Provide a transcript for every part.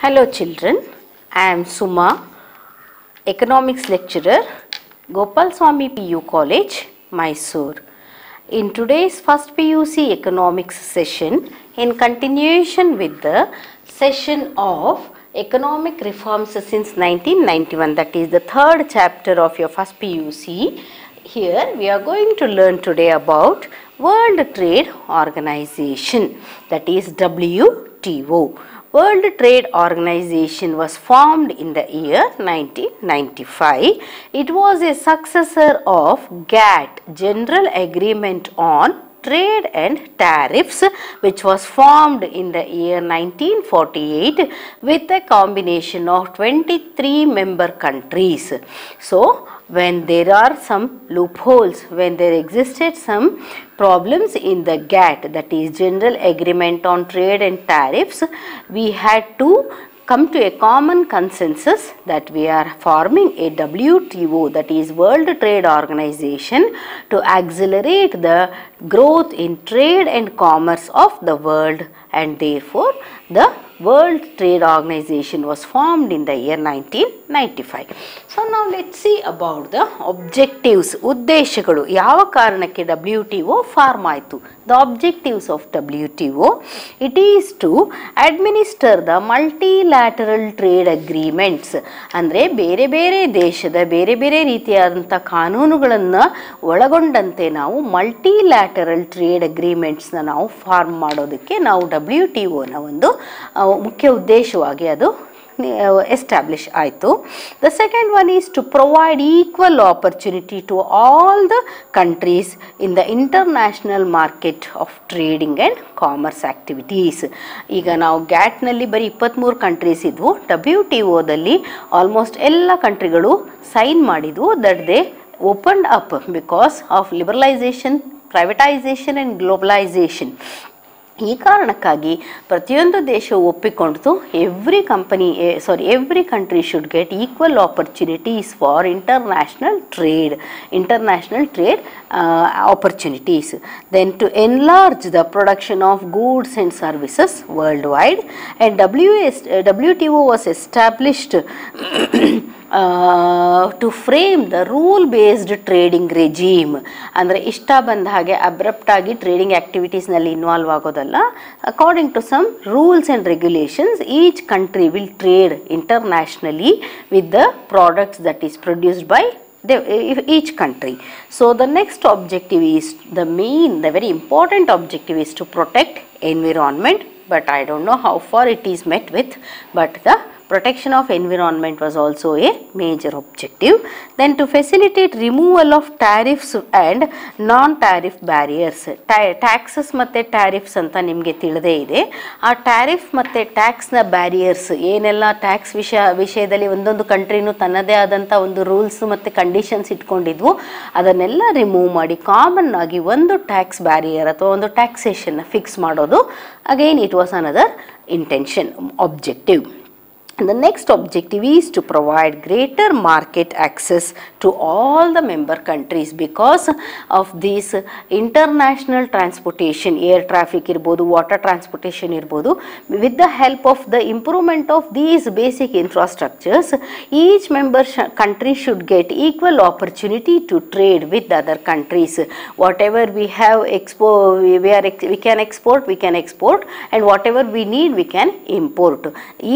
Hello children, I am Suma, economics lecturer, Gopal Swami PU College, Mysore. In today's first PUC economics session, in continuation with the session of economic reforms since 1991, that is the third chapter of your first PUC, here we are going to learn today about World Trade Organization, that is WTO. World Trade Organization was formed in the year 1995. It was a successor of GATT, General Agreement on Trade and Tariffs, which was formed in the year 1948 with a combination of 23 member countries. So, when there are some loopholes, when there existed some problems in the GATT, that is General Agreement on Trade and Tariffs, we had to come to a common consensus that we are forming a WTO, that is World Trade Organization, to accelerate the growth in trade and commerce of the world, and therefore the World Trade Organization was formed in the year 1995. So now let's see about the objectives, ಉದ್ದೇಶಗಳು ಯಾವ ಕಾರಣಕ್ಕೆ WTO form ಆಯಿತು. The objectives of WTO, it is to administer the multilateral trade agreements, ಅಂದರೆ ಬೇರೆ ಬೇರೆ ದೇಶದ ಬೇರೆ ಬೇರೆ ರೀತಿಯಾದಂಥ ಕಾನೂನುಗಳನ್ನು ಒಳಗೊಂಡಂತೆ ನಾವು ಮಲ್ಟಿಲ್ಯಾಟರಲ್ ಟ್ರೇಡ್ ಅಗ್ರಿಮೆಂಟ್ಸ್ನ ನಾವು ಫಾರ್ಮ್ ಮಾಡೋದಕ್ಕೆ ನಾವು WTOನ ಒಂದು ಮುಖ್ಯ ಉದ್ದೇಶವಾಗಿ ಅದು ಎಸ್ಟಾಬ್ಲಿಷ್ ಆಯಿತು. The second one is to provide equal opportunity to all the countries in the international market of trading and commerce activities. ಈಗ ನಾವು ಗ್ಯಾಟ್ನಲ್ಲಿ ಬರೀ 23 ಕಂಟ್ರೀಸ್ ಇದ್ವು, WTOದಲ್ಲಿ ಆಲ್ಮೋಸ್ಟ್ ಎಲ್ಲ ಕಂಟ್ರಿಗಳು ಸೈನ್ ಮಾಡಿದ್ವು. That they opened up because of liberalisation, privatisation and globalisation. ಈ ಕಾರಣಕ್ಕಾಗಿ ಪ್ರತಿಯೊಂದು ದೇಶವು ಒಪ್ಪಿಕೊಂಡಿತು every country should get equal opportunities for international trade opportunities. Then to enlarge the production of goods and services world wide, and WTO was established to frame the rule based trading regime. ಅಂದರೆ ಇಷ್ಟ ಬಂದ ಹಾಗೆ ಅಬ್ರಪ್ಟಾಗಿ trading ಆ್ಯಕ್ಟಿವಿಟೀಸ್ನಲ್ಲಿ involve ಆಗೋದಲ್ಲ. According to some rules and regulations, each country will trade internationally with the products that is produced by each country. So the next objective is the very important objective is to protect environment, but I don't know how far it is met with, but the protection of environment was also a major objective. Then to facilitate removal of tariffs and non-tariff barriers. Taxes ಮತ್ತು tariffs ಅಂತ ನಿಮಗೆ ತಿಳಿದೇ ಇದೆ. ಆ tariff ಮತ್ತು ಟ್ಯಾಕ್ಸ್ನ barriers ಏನೆಲ್ಲ tax ವಿಷಯದಲ್ಲಿ ಒಂದೊಂದು ಕಂಟ್ರಿನೂ ತನ್ನದೇ ಆದಂಥ ಒಂದು ರೂಲ್ಸ್ ಮತ್ತು ಕಂಡೀಷನ್ಸ್ ಇಟ್ಕೊಂಡಿದ್ವು, ಅದನ್ನೆಲ್ಲ ರಿಮೂವ್ ಮಾಡಿ ಕಾಮನ್ ಆಗಿ ಒಂದು ಟ್ಯಾಕ್ಸ್ ಬ್ಯಾರಿಯರ್ ಅಥವಾ ಒಂದು ಟ್ಯಾಕ್ಸೇಷನ್ನ ಫಿಕ್ಸ್ ಮಾಡೋದು. Again it was another intention, objective. And the next objective is to provide greater market access to all the member countries because of this international transportation, air traffic irbodu, water transportation irbodu. With the help of the improvement of these basic infrastructures, each member country should get equal opportunity to trade with other countries. Whatever we have we can export, and whatever we need we can import.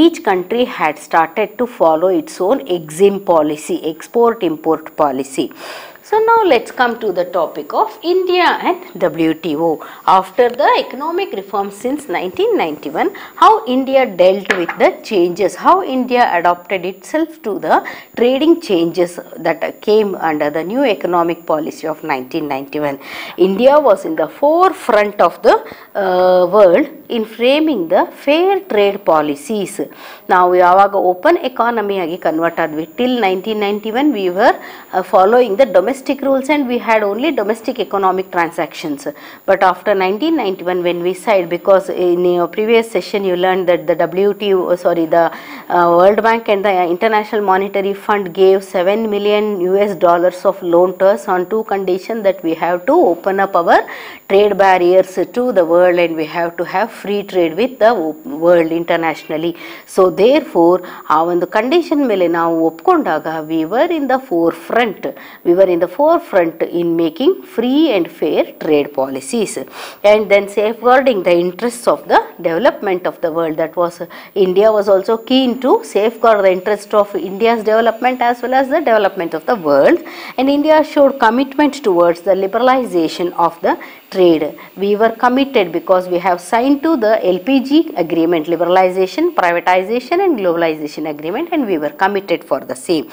Each country had started to follow its own EXIM policy, export-import policy. So now let's come to the topic of India and WTO. After the economic reforms since 1991, how India dealt with the changes, how India adopted itself to the trading changes that came under the new economic policy of 1991. India was in the forefront of the world in framing the fair trade policies. Now yaವಾಗ open economy ಆಗಿ convert ಆದ್ವಿ, till 1991 we were following the domestic domestic rules and we had only domestic economic transactions. But after 1991 when we signed, because in your previous session you learned that the the World Bank and the International Monetary Fund gave $7 million of loan to us on two conditions, that we have to open up our trade barriers to the world and we have to have free trade with the world internationally. So therefore ಆ ಒಂದು condition ಮೇಲೆ ನಾವು ಒಪ್ಕೊಂಡಾಗ we were in the forefront in making free and fair trade policies and then safeguarding the interests of the development of the world. That was, India was also keen to safeguard the interest of India's development as well as the development of the world, and India showed commitment towards the liberalization of the trade. We were committed because we have signed to the LPG agreement, liberalization, privatization and globalization agreement, and we were committed for the same.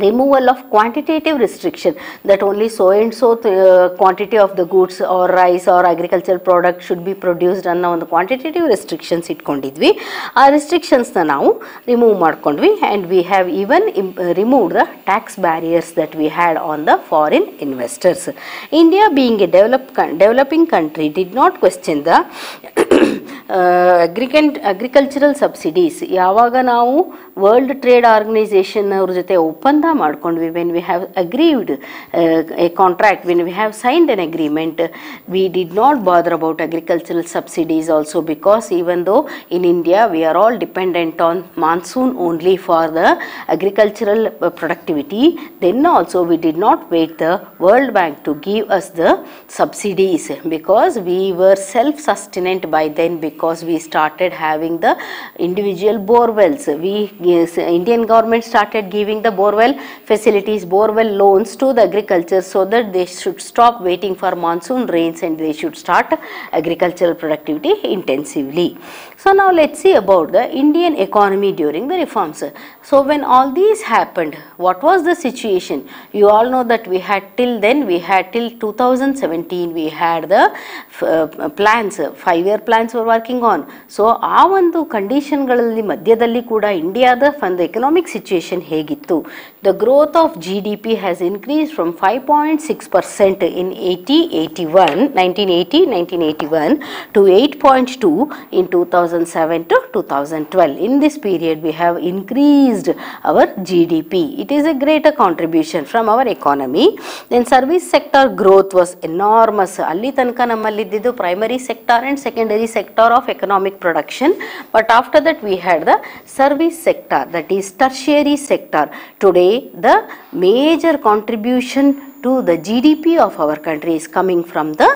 Removal of quantitative restriction, that only so and so quantity of the goods or rice or agricultural product should be produced ಅನ್ನೋ ಒಂದು quantitative restrictions ಇಟ್ಕೊಂಡಿದ್ವಿ. ಆ restrictions ನ ನಾವು remove ಮಾಡ್ಕೊಂಡ್ವಿ and we have even removed the tax barriers that we had on the foreign investors. India being a developing country did not question the agricultural subsidies. ಯಾವಾಗ ನಾವು world trade organisation ಅವ್ರ ಜೊತೆ ಒಪ್ಪಂದ ಮಾಡ್ಕೊಂಡ್ವಿ, when we have agreed a contract, when we have signed an agreement, we did not bother about agricultural subsidies also, because even though in India we are all dependent on monsoon only for the agricultural productivity, then also we did not wait the World Bank to give us the subsidies, because we were self-sustenant by then, because we started having the individual borewells. Indian government started giving the borewell facilities, borewell loans to the agriculture, so that they should stop waiting for monsoon rains and they should start agricultural productivity intensively. So now let's see about the Indian economy during the reforms. So when all these happened, what was the situation? You all know that we had till 2017 we had the plans, 5-year plans were working on. So ಆ ಒಂದು ಕಂಡೀಷನ್ಗಳಲ್ಲಿ ಮಧ್ಯದಲ್ಲಿ ಕೂಡ ಇಂಡಿಯಾದ economic situation ಹೇಗಿತ್ತು? The growth of GDP has increased from 5.6% in 1981 to 8.2 in 2007 to 2012. In this period we have increased our GDP. It is a greater contribution from our economy. Then service sector growth was enormous. ಅಲ್ಲಿ ತನಕ ನಮ್ಮಲ್ಲಿ ಇದ್ದಿದ್ದು primary sector and secondary sector of economic production, but after that we had the service sector, that is tertiary sector. Today the major contribution to the GDP of our country is coming from the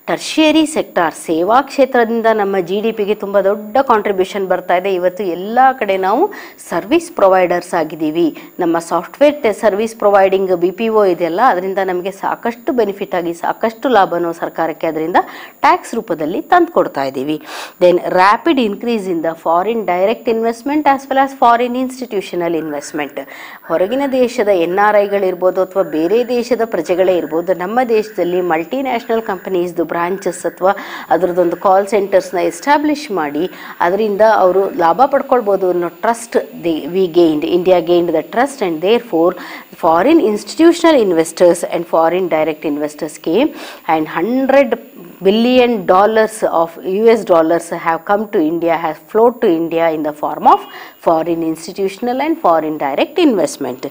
tertiary sector. ಸೇವಾ ಕ್ಷೇತ್ರದಿಂದ ನಮ್ಮ GDPಗೆ ತುಂಬ ದೊಡ್ಡ contribution ಬರ್ತಾ ಇದೆ. ಇವತ್ತು ಎಲ್ಲ ಕಡೆ ನಾವು ಸರ್ವಿಸ್ ಪ್ರೊವೈಡರ್ಸ್ ಆಗಿದ್ದೀವಿ. ನಮ್ಮ ಸಾಫ್ಟ್ವೇರ್ ಸರ್ವಿಸ್ ಪ್ರೊವೈಡಿಂಗ್ BPO ಇದೆಯಲ್ಲ, ಅದರಿಂದ ನಮಗೆ ಸಾಕಷ್ಟು ಬೆನಿಫಿಟ್ ಆಗಿ ಸಾಕಷ್ಟು ಲಾಭನೂ ಸರ್ಕಾರಕ್ಕೆ ಅದರಿಂದ ಟ್ಯಾಕ್ಸ್ ರೂಪದಲ್ಲಿ ತಂದು ಕೊಡ್ತಾ ಇದ್ದೀವಿ. Then rapid increase in the foreign direct investment as well as foreign institutional investment. ಹೊರಗಿನ ದೇಶದ NRIಗಳಿರ್ಬೋದು ಅಥವಾ ಬೇರೆ ದೇಶದ ಪ್ರಜೆಗಳೇ ಇರ್ಬೋದು, ನಮ್ಮ ದೇಶದಲ್ಲಿ ಮಲ್ಟಿನ್ಯಾಷನಲ್ ಕಂಪನೀಸ್ದು ಬ್ರಾಂಚಸ್ ಅಥವಾ ಅದರದೊಂದು ಕಾಲ್ ಸೆಂಟರ್ಸ್ನ ಎಸ್ಟಾಬ್ಲಿಷ್ ಮಾಡಿ ಅದರಿಂದ ಅವರು ಲಾಭ ಪಡ್ಕೊಳ್ಬೋದು ಅನ್ನೋ trust India gained the trust, and therefore foreign institutional investors and foreign direct investors came, and $100 billion of US dollars have come to India, has flowed to India in the form of foreign institutional and foreign direct investment.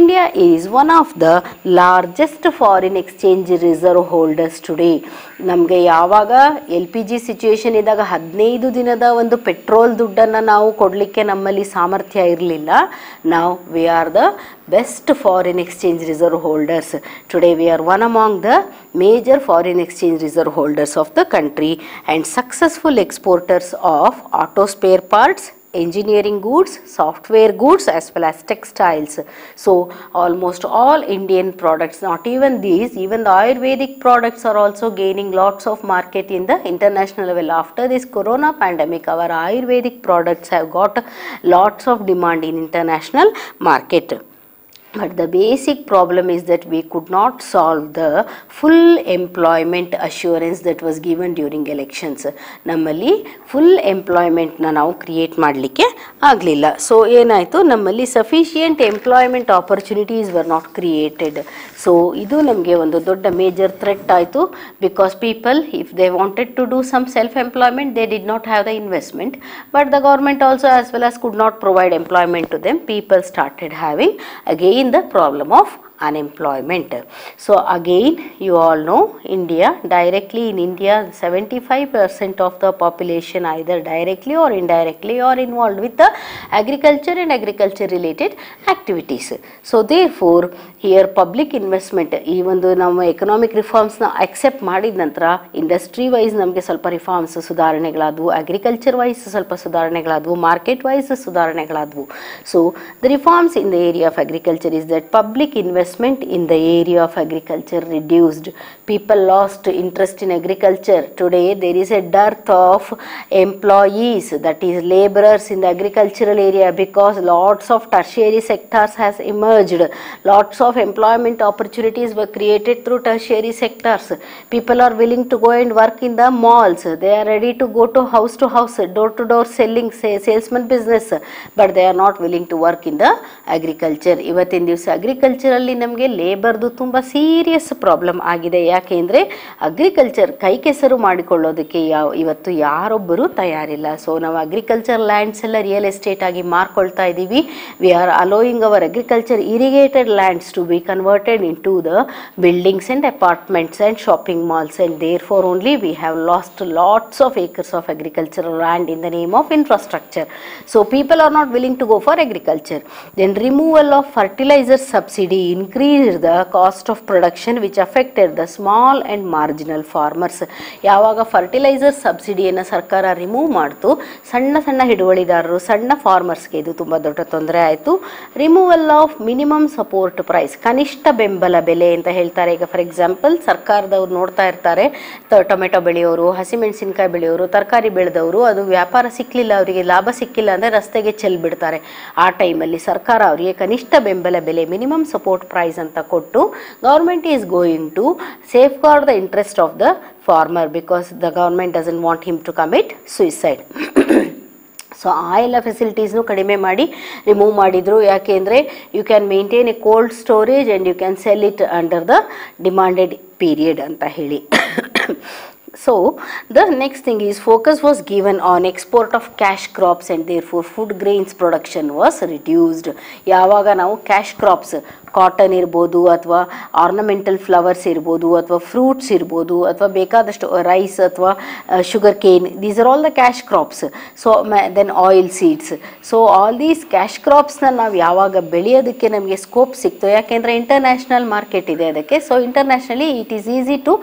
India is one of the largest foreign exchange reserve holders today. ನಮಗೆ ಯಾವಾಗ LPG situation ಇದ್ದಾಗ 15 ದಿನದ ಒಂದು petrol ದುಡ್ಡನ್ನು ನಾವು ಕೊಡಲಿಕ್ಕೆ ನಮ್ಮಲ್ಲಿ ಸಾಮರ್ಥ್ಯ ಇರಲಿಲ್ಲ. Now we are the best foreign exchange reserve holders. Today we are one among the major foreign exchange reserve holders of the country and successful exporters of auto spare parts, engineering goods, software goods as well as textiles. So almost all Indian products, not even these, even the Ayurvedic products are also gaining lots of market in the international level. After this corona pandemic, our Ayurvedic products have got lots of demand in international market. But the basic problem is that we could not solve the full employment assurance that was given during elections. ನಮ್ಮಲ್ಲಿ full ಎಂಪ್ಲಾಯ್ಮೆಂಟ್ನ ನಾವು create ಮಾಡಲಿಕ್ಕೆ ಆಗಲಿಲ್ಲ. So ಏನಾಯಿತು, ನಮ್ಮಲ್ಲಿ sufficient employment opportunities were not created. So ಇದು ನಮಗೆ ಒಂದು ದೊಡ್ಡ ಮೇಜರ್ ಥ್ರೆಟ್ ಆಯಿತು. Because people if they wanted to do some self employment they did not have the investment, but the government also as well as could not provide employment to them. People started having again the problem of unemployment. So again you all know India, directly in India 75% of the population either directly or indirectly are involved with the agriculture and agriculture related activities. So therefore here public investment, even though ನಾವು economic ರಿಫಾರ್ಮ್ಸ್ನ accept ಮಾಡಿದ ನಂತರ industry wise ನಮಗೆ ಸ್ವಲ್ಪ reforms ಸುಧಾರಣೆಗಳಾದವು, agriculture wise ಸ್ವಲ್ಪ ಸುಧಾರಣೆಗಳಾದವು, market wise ಸುಧಾರಣೆಗಳಾದವು. So the reforms in the area of agriculture is that public investment in the area of agriculture reduced. People lost interest in agriculture. Today there is a dearth of employees, that is laborers in the agricultural area, because lots of tertiary sectors has emerged. Lots of employment opportunities were created through tertiary sectors. People are willing to go and work in the malls. They are ready to go to house, door to door selling, salesman business, but they are not willing to work in the agriculture. ಇವತ್ತಿನ ದಿವಸ ಅಗ್ರಿಕಲ್ಚರಲ್ಲಿ ನಮಗೆ ಲೇಬರ್ದು ತುಂಬ serious problem ಆಗಿದೆ. ಯಾಕೆಂದರೆ agriculture ಕೈ ಕೆಸರು ಮಾಡಿಕೊಳ್ಳೋದಕ್ಕೆ ಇವತ್ತು ಯಾರೊಬ್ಬರು ತಯಾರಿಲ್ಲ. ಸೊ ನಾವು ಅಗ್ರಿಕಲ್ಚರ್ ಲ್ಯಾಂಡ್ಸ್ ಎಲ್ಲ ರಿಯಲ್ ಎಸ್ಟೇಟ್ ಆಗಿ ಮಾರ್ಕೊಳ್ತಾ ಇದ್ದೀವಿ. We are allowing our agriculture irrigated lands to be converted into the buildings and apartments and shopping malls, and therefore only we have lost lots of acres of agricultural land in the name of infrastructure. So people are not willing to go for agriculture. Then removal of fertilizer subsidy increased the cost of production, which affected the small and marginal farmers. ಯಾವಾಗ fertiliser ಸಬ್ಸಿಡಿಯನ್ನು ಸರ್ಕಾರ remove ಮಾಡ್ತು, ಸಣ್ಣ ಸಣ್ಣ ಹಿಡುವಳಿದಾರರು, ಸಣ್ಣ ಫಾರ್ಮರ್ಸ್ಗೆ ಇದು ತುಂಬ ದೊಡ್ಡ ತೊಂದರೆ ಆಯಿತು. Removal of minimum support price, ಕನಿಷ್ಠ ಬೆಂಬಲ ಬೆಲೆ ಅಂತ ಹೇಳ್ತಾರೆ. ಈಗ ಫಾರ್ ಎಕ್ಸಾಂಪಲ್ ಸರ್ಕಾರದವ್ರು ನೋಡ್ತಾ ಇರ್ತಾರೆ, ಟೊಮೆಟೊ ಬೆಳೆಯೋರು, ಹಸಿಮೆಣಸಿನಕಾಯಿ ಬೆಳೆಯೋರು, ತರಕಾರಿ ಬೆಳೆದವರು, ಅದು ವ್ಯಾಪಾರ ಸಿಕ್ಕಲಿಲ್ಲ, ಅವರಿಗೆ ಲಾಭ ಸಿಕ್ಕಿಲ್ಲ ಅಂದರೆ ರಸ್ತೆಗೆ ಚೆಲ್ಬಿಡ್ತಾರೆ. ಆ ಟೈಮಲ್ಲಿ ಸರ್ಕಾರ ಅವರಿಗೆ ಕನಿಷ್ಠ ಬೆಂಬಲ ಬೆಲೆ, ಮಿನಿಮಮ್ ಸಪೋರ್ಟ್ ಪ್ರೈಸ್ ಅಂತ ಕೊಟ್ಟು government is going to safeguard the interest of the farmer, because the government doesn't want him to commit suicide. So ಆ ಎಲ್ಲ ಫೆಸಿಲಿಟೀಸ್ನು ಕಡಿಮೆ ಮಾಡಿ ರಿಮೂವ್ ಮಾಡಿದರು. ಯಾಕೆಂದರೆ you can maintain a cold storage and you can sell it under the demanded period ಅಂತ ಹೇಳಿ. So the next thing is focus was given on export of cash crops, and therefore food grains production was reduced. ಯಾವಾಗ ನಾವು cash crops, cotton ಇರ್ಬೋದು, ಅಥವಾ ornamental flowers ಇರ್ಬೋದು, ಅಥವಾ fruits ಇರ್ಬೋದು, ಅಥವಾ ಬೇಕಾದಷ್ಟು ರೈಸ್ ಅಥವಾ sugar cane, these are all the cash crops. So then oil seeds. So all these cash ಕ್ರಾಪ್ಸ್ನ ನಾವು ಯಾವಾಗ ಬೆಳೆಯೋದಕ್ಕೆ ನಮಗೆ ಸ್ಕೋಪ್ ಸಿಕ್ತು, ಯಾಕೆಂದರೆ ಇಂಟರ್ನ್ಯಾಷನಲ್ ಮಾರ್ಕೆಟ್ ಇದೆ ಅದಕ್ಕೆ. So internationally it is easy to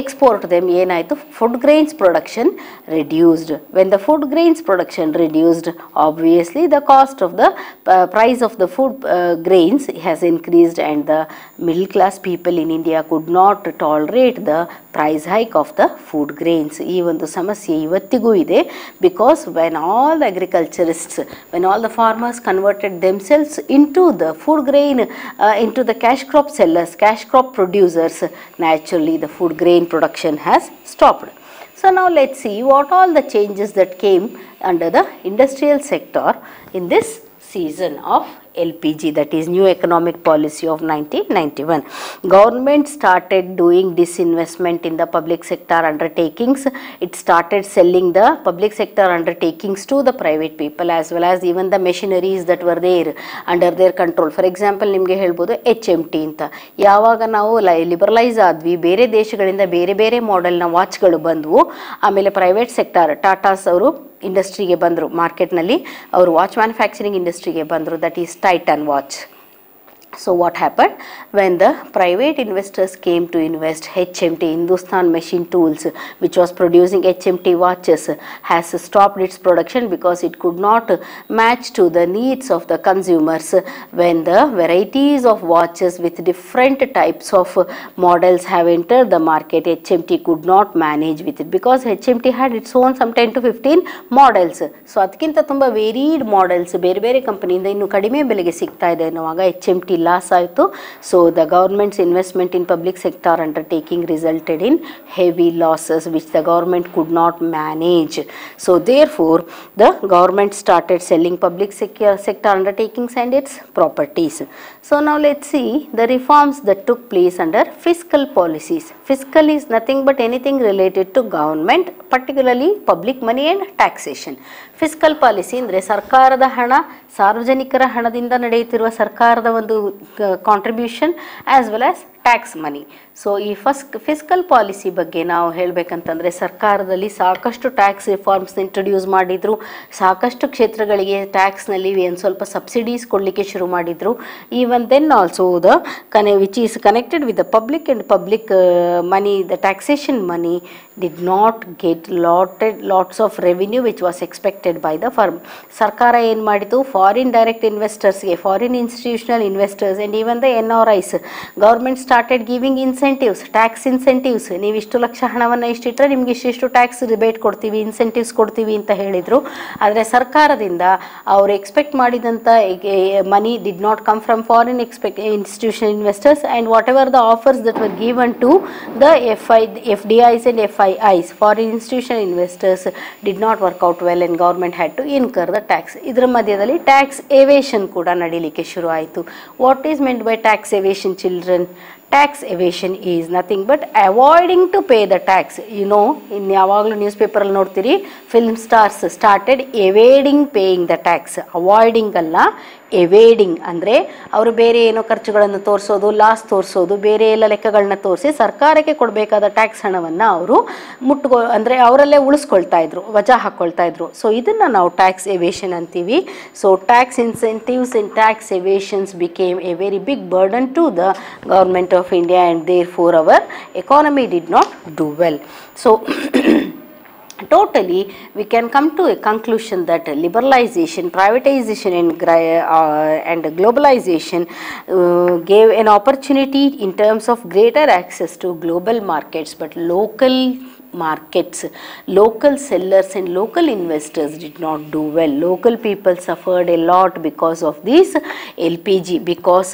export them. ಏನಾಯಿತು, food grains production reduced. When the food grains production reduced, obviously the cost of the price of the food grains has increased, and the middle class people in India could not tolerate the price hike of the food grains. ಈ ಒಂದು ಸಮಸ್ಯೆ ಇವತ್ತಿಗೂ ಇದೆ, because when all the agriculturists, when all the farmers converted themselves into the food grain, into the cash crop sellers, cash crop producers, naturally the food grain production has stopped. So now let's see what all the changes that came under the industrial sector in this season of LPG, that is New Economic Policy of 1991. Government started doing disinvestment in the public sector undertakings. It started selling the public sector undertakings to the private people, as well as even the machineries that were there under their control. For example, ನಿಮಗೆ ಹೇಳ್ಬೋದು HMT ಅಂತ. ಯಾವಾಗ ನಾವು ಲಿಬರಲೈಸ್ ಆದ್ವಿ, ಬೇರೆ ದೇಶಗಳಿಂದ ಬೇರೆ ಬೇರೆ ಮಾಡೆಲ್ನ ವಾಚ್ಗಳು ಬಂದವು. ಆಮೇಲೆ ಪ್ರೈವೇಟ್ ಸೆಕ್ಟರ್, ಟಾಟಾಸ್ ಅವರು ಇಂಡಸ್ಟ್ರಿಗೆ ಬಂದರು, ಮಾರ್ಕೆಟ್ನಲ್ಲಿ ಅವರು ವಾಚ್ ಮ್ಯಾನುಫ್ಯಾಕ್ಚರಿಂಗ್ ಇಂಡಸ್ಟ್ರಿಗೆ ಬಂದರು, that is Titan watch. So what happened, when the private investors came to invest, HMT, Hindustan Machine Tools, which was producing HMT watches, has stopped its production because it could not match to the needs of the consumers. When the varieties of watches with different types of models have entered the market, HMT could not manage with it, because HMT had its own some 10 to 15 models. So ಅದಕ್ಕಿಂತ ತುಂಬ varied models ಬೇರೆ ಬೇರೆ ಕಂಪನಿಯಿಂದ ಇನ್ನು ಕಡಿಮೆ ಬೆಲೆಗೆ ಸಿಗ್ತಾ ಇದೆ ಅನ್ನುವಾಗ HMT ಲಾಸ್ ಆಯಿತು. So the governments investment in public sector undertaking resulted in heavy losses which the government could not manage. So therefore the government started selling public sector undertakings and its properties. So now let's see the reforms that took place under fiscal policies. Fiscal is nothing but anything related to government, particularly public money and taxation. Fiscal policy ಅಂದರೆ ಸರ್ಕಾರದ ಹಣ, ಸಾರ್ವಜನಿಕರ ಹಣದಿಂದ ನಡೆಯುತ್ತಿರುವ ಸರ್ಕಾರದ ಒಂದು contribution as well as tax money. So ಈ fiscal policy ಬಗ್ಗೆ ನಾವು ಹೇಳಬೇಕಂತಂದರೆ ಸರ್ಕಾರದಲ್ಲಿ ಸಾಕಷ್ಟು ಟ್ಯಾಕ್ಸ್ ರಿಫಾರ್ಮ್ಸ್ ಇಂಟ್ರೊಡ್ಯೂಸ್ ಮಾಡಿದರು. ಸಾಕಷ್ಟು ಕ್ಷೇತ್ರಗಳಿಗೆ ಟ್ಯಾಕ್ಸ್ನಲ್ಲಿ ಒಂದು ಸ್ವಲ್ಪ ಸಬ್ಸಿಡೀಸ್ ಕೊಡಲಿಕ್ಕೆ ಶುರು ಮಾಡಿದರು. Even then also the which is connected with the public and public money, the taxation money did not get lots of revenue which was expected by the firm. ಸರ್ಕಾರ ಏನು ಮಾಡಿತು, ಫಾರಿನ್ ಡೈರೆಕ್ಟ್ ಇನ್ವೆಸ್ಟರ್ಸ್ಗೆ, foreign institutional investors and even the NRIs government started giving incentives, tax incentives. ನೀವು ಇಷ್ಟು ಲಕ್ಷ ಹಣವನ್ನು ಇಷ್ಟಿಟ್ಟರೆ ನಿಮ್ಗೆ ಇಷ್ಟಿಷ್ಟು tax rebate ಕೊಡ್ತೀವಿ, ಇನ್ಸೆಂಟಿವ್ಸ್ ಕೊಡ್ತೀವಿ ಅಂತ ಹೇಳಿದರು. ಆದರೆ ಸರ್ಕಾರದಿಂದ ಅವರು ಎಕ್ಸ್ಪೆಕ್ಟ್ ಮಾಡಿದಂಥ money did not come from foreign institutional investors and whatever the offers that were given to the FDIs and FIIs, foreign institutional investors, did not work out well and government had to incur the tax. ಇದರ ಮಧ್ಯದಲ್ಲಿ tax evasion ಕೂಡ ನಡೀಲಿಕ್ಕೆ ಶುರು ಆಯಿತು. What is meant by tax evasion children? Tax evasion is nothing but avoiding to pay the tax. You know, ಇನ್ನು ಯಾವಾಗಲೂ news ಪೇಪರಲ್ಲಿ ನೋಡ್ತೀರಿ, film stars started evading paying the tax. Avoiding ಅಲ್ಲ, ಎವೇಡಿಂಗ್ ಅಂದರೆ ಅವರು ಬೇರೆ ಏನೋ ಖರ್ಚುಗಳನ್ನು ತೋರಿಸೋದು, ಲಾಸ್ ತೋರಿಸೋದು, ಬೇರೆ ಎಲ್ಲ ಲೆಕ್ಕಗಳನ್ನ ತೋರಿಸಿ ಸರ್ಕಾರಕ್ಕೆ ಕೊಡಬೇಕಾದ ಟ್ಯಾಕ್ಸ್ ಹಣವನ್ನು ಅವರು ಅಂದರೆ ಅವರಲ್ಲೇ ಉಳಿಸ್ಕೊಳ್ತಾ ಇದ್ರು, ವಜಾ ಹಾಕ್ಕೊಳ್ತಾ ಇದ್ರು. ಸೊ ಇದನ್ನು ನಾವು ಟ್ಯಾಕ್ಸ್ ಎವೇಷನ್ ಅಂತೀವಿ. So tax incentives and tax evasions became a very big burden to the government of India and therefore our economy did not do well. So totally we can come to a conclusion that liberalization, privatization and globalization gave an opportunity in terms of greater access to global markets, but local markets, local sellers and local investors did not do well. Local people suffered a lot because of this LPG, because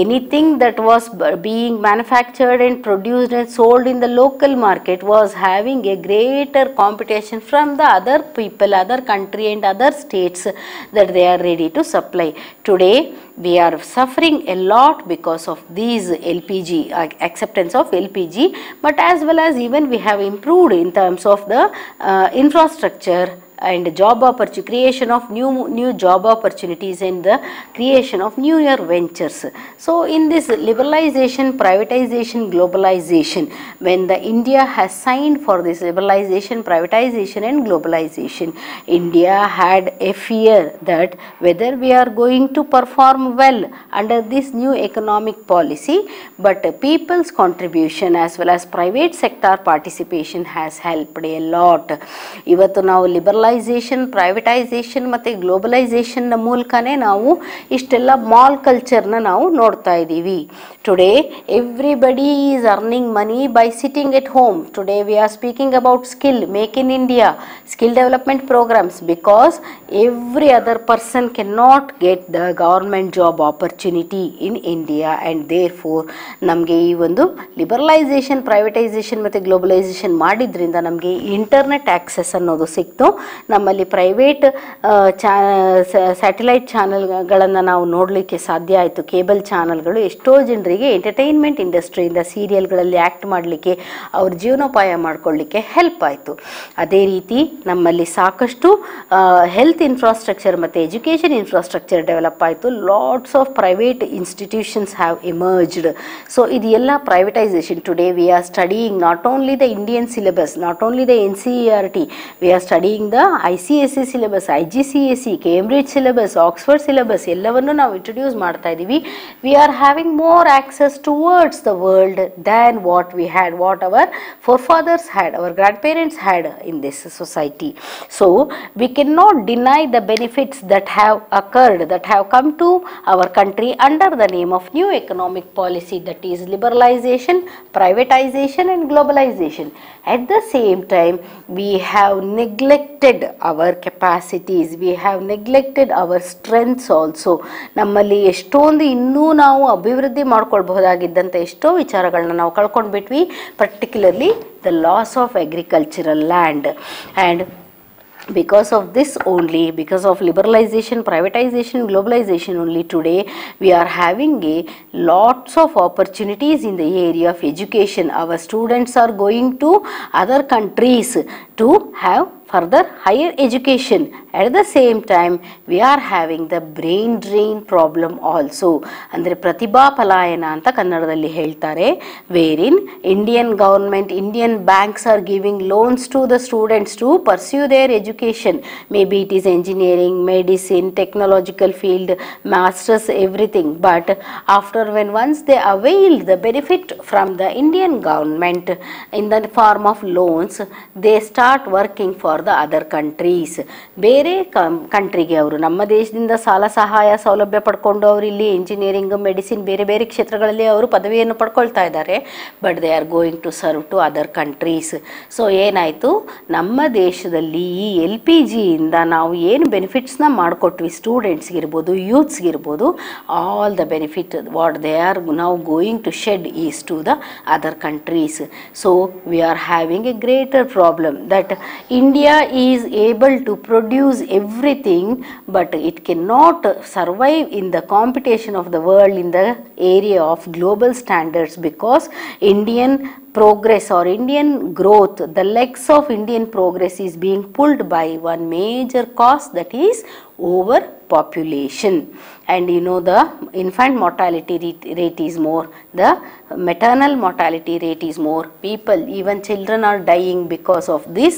anything that was being manufactured and produced and sold in the local market was having a greater competition from the other people, other country and other states that they are ready to supply. Today we are suffering a lot because of these LPG, acceptance of LPG, but as well as even we have improved in terms of the infrastructure and job opportunity, creation of new job opportunities and the creation of newer ventures. So in this liberalization, privatization, globalization, when the India has signed for this liberalization, privatization and globalization, India had a fear that whether we are going to perform well under this new economic policy, but people's contribution as well as private sector participation has helped a lot. ಇವತ್ತು ನಾವು privatisation ಮತ್ತು ಗ್ಲೋಬಲೈಸೇಷನ್ನ ಮೂಲಕನೇ ನಾವು ಇಷ್ಟೆಲ್ಲ mall ಕಲ್ಚರ್ನ ನಾವು ನೋಡ್ತಾ ಇದ್ದೀವಿ. Today everybody is earning money by sitting at home. Today we are speaking about skill, make in India, skill development programmes, because every other person can not get the government job opportunity in India and therefore ನಮಗೆ ಈ ಒಂದು liberalisation, privatisation ಮತ್ತು globalisation ಮಾಡಿದ್ರಿಂದ ನಮಗೆ internet access ಅನ್ನೋದು ಸಿಕ್ತು. ನಮ್ಮಲ್ಲಿ private satellite ಚಾನಲ್ಗಳನ್ನು ನಾವು ನೋಡಲಿಕ್ಕೆ ಸಾಧ್ಯ ಆಯಿತು. ಕೇಬಲ್ ಚಾನಲ್ಗಳು ಎಷ್ಟೋ ಜನರಿಗೆ ಎಂಟರ್ಟೈನ್ಮೆಂಟ್ ಇಂಡಸ್ಟ್ರಿಯಿಂದ ಸೀರಿಯಲ್ಗಳಲ್ಲಿ ಆ್ಯಕ್ಟ್ ಮಾಡಲಿಕ್ಕೆ, ಅವ್ರ ಜೀವನೋಪಾಯ ಮಾಡಿಕೊಳ್ಳಿಕ್ಕೆ ಹೆಲ್ಪ್ ಆಯಿತು. ಅದೇ ರೀತಿ ನಮ್ಮಲ್ಲಿ ಸಾಕಷ್ಟು ಹೆಲ್ತ್ ಇನ್ಫ್ರಾಸ್ಟ್ರಕ್ಚರ್ ಮತ್ತು ಎಜುಕೇಷನ್ ಇನ್ಫ್ರಾಸ್ಟ್ರಕ್ಚರ್ ಡೆವಲಪ್ ಆಯಿತು. Lots of private institutions have emerged. So ಇದು ಎಲ್ಲ privatisation. Today we are studying not only the Indian syllabus, not only the NCERT, we are studying the ICSE syllabus, IGCSE, Cambridge syllabus, Oxford syllabus ಎಲ್ಲವನ್ನು ನಾವು introduce ಮಾಡ್ತಾ ಇದ್ದೀವಿ. We are having more access towards the world than what we had, what our forefathers had, our grandparents had in this society. So we cannot deny the benefits that have occurred, that have come to our country under the name of new economic policy, that is liberalization, privatization and globalization. At the same time we have neglected neglected our capacities, we have neglected our strengths also. ನಮ್ಮಲ್ಲಿ ಎಷ್ಟೊಂದು ಇನ್ನೂ ನಾವು ಅಭಿವೃದ್ಧಿ ಮಾಡ್ಕೊಳ್ಬಹುದಾಗಿದ್ದಂಥ ಎಷ್ಟೋ ವಿಚಾರಗಳನ್ನ ನಾವು ಕಳ್ಕೊಂಡ್ಬಿಟ್ವಿ, particularly the loss of agricultural land. And because of this only, because of liberalization, privatization, globalization only, today we are having a lots of opportunities in the area of education. Our students are going to other countries to have further higher education. At the same time we are having the brain drain problem also. ಅಂದರೆ ಪ್ರತಿಭಾ ಪಲಾಯನ ಅಂತ ಕನ್ನಡದಲ್ಲಿ ಹೇಳ್ತಾರೆ, wherein Indian government, Indian banks are giving loans to the students to pursue their education. Maybe it is engineering, medicine, technological field, masters, everything. But after when once they availed the benefit from the Indian government in the form of loans, they start working for the other countries. ಬೇರೆ ಕಂಟ್ರಿಗೆ ಅವರು ನಮ್ಮ ದೇಶದಿಂದ ಸಾಲ ಸಹಾಯ ಸೌಲಭ್ಯ ಪಡ್ಕೊಂಡು ಅವರು ಇಲ್ಲಿ ಇಂಜಿನಿಯರಿಂಗ್, ಮೆಡಿಸಿನ್, ಬೇರೆ ಬೇರೆ ಕ್ಷೇತ್ರಗಳಲ್ಲಿ ಅವರು ಪದವಿಯನ್ನು ಪಡ್ಕೊಳ್ತಾ ಇದ್ದಾರೆ. But they are going to serve to other countries. So ಏನಾಯಿತು, ನಮ್ಮ ದೇಶದಲ್ಲಿ ಈ LPGಯಿಂದ ನಾವು ಏನು ಬೆನಿಫಿಟ್ಸ್ನ ಮಾಡಿಕೊಟ್ವಿ ಸ್ಟೂಡೆಂಟ್ಸ್ಗಿರ್ಬೋದು, ಯೂತ್ಸ್ಗಿರ್ಬೋದು, all the benefit what they are ನಾವು going to shed is to the other countries. So we are having a greater problem that India is able to produce everything, but it cannot survive in the competition of the world in the area of global standards, because Indian progress or Indian growth, the legs of Indian progress is being pulled by one major cause, that is overpopulation. And you know the infant mortality rate is more, the maternal mortality rate is more. People, even children are dying because of this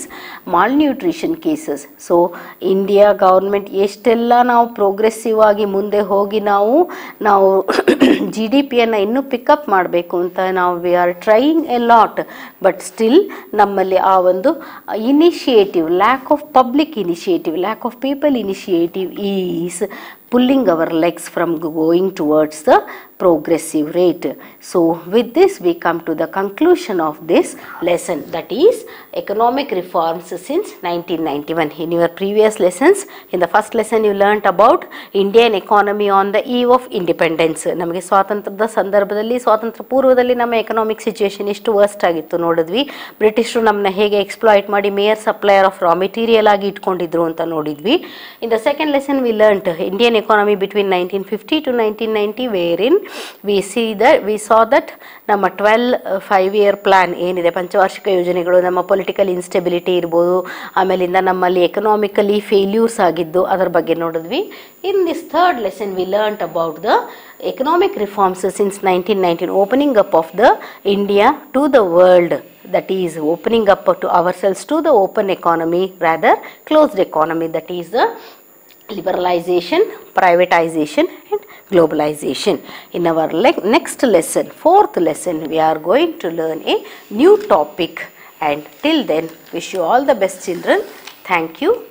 malnutrition cases. So India government ಎಷ್ಟೆಲ್ಲ ನಾವು progressive ಆಗಿ ಮುಂದೆ ಹೋಗಿ ನಾವು GDPಯನ್ನು ಇನ್ನೂ pickup ಮಾಡಬೇಕು ಅಂತ ನಾವು we are trying A lot, but still ನಮ್ಮಲ್ಲಿ ಆ ಒಂದು initiative, lack of public initiative, lack of people initiative is pulling our legs from going towards the progressive rate. So with this we come to the conclusion of this lesson, that is economic reforms since 1991. In your previous lessons, in the first lesson you learnt about Indian economy on the eve of independence. ನಮಗೆ ಸ್ವಾತಂತ್ರ್ಯದ ಸಂದರ್ಭದಲ್ಲಿ, ಸ್ವಾತಂತ್ರ್ಯ ಪೂರ್ವದಲ್ಲಿ ನಮ್ಮ economic situation ಎಷ್ಟು worst ಆಗಿತ್ತು ನೋಡಿದ್ವಿ. ಬ್ರಿಟಿಷರು ನಮ್ಮನ್ನ ಹೇಗೆ ಎಕ್ಸ್ಪ್ಲಾಯ್ಟ್ ಮಾಡಿ mayor supplier of raw material ಆಗಿ ಇಟ್ಕೊಂಡಿದ್ರು ಅಂತ ನೋಡಿದ್ವಿ. In the second lesson we learnt Indian economy between 1950 to 1990, wherein we saw that ನಮ್ಮ 5-year ಪ್ಲಾನ್ ಏನಿದೆ, ಪಂಚವಾರ್ಷಿಕ ಯೋಜನೆಗಳು, ನಮ್ಮ ಪೊಲಿಟಿಕಲ್ ಇನ್ಸ್ಟೆಬಿಲಿಟಿ ಇರ್ಬೋದು, ಆಮೇಲಿಂದ ನಮ್ಮಲ್ಲಿ ಎಕನಾಮಿಕಲಿ ಫೇಲ್ಯೂರ್ಸ್ ಆಗಿದ್ದು ಅದರ ಬಗ್ಗೆ ನೋಡಿದ್ವಿ. In this third lesson we learnt about the economic reforms since 1919, opening up of the India to the world, that is opening up to ourselves to the open economy, rather closed economy, that is the liberalization, privatization and globalization. In our next lesson, fourth lesson, we are going to learn a new topic, and till then wish you all the best children. Thank you.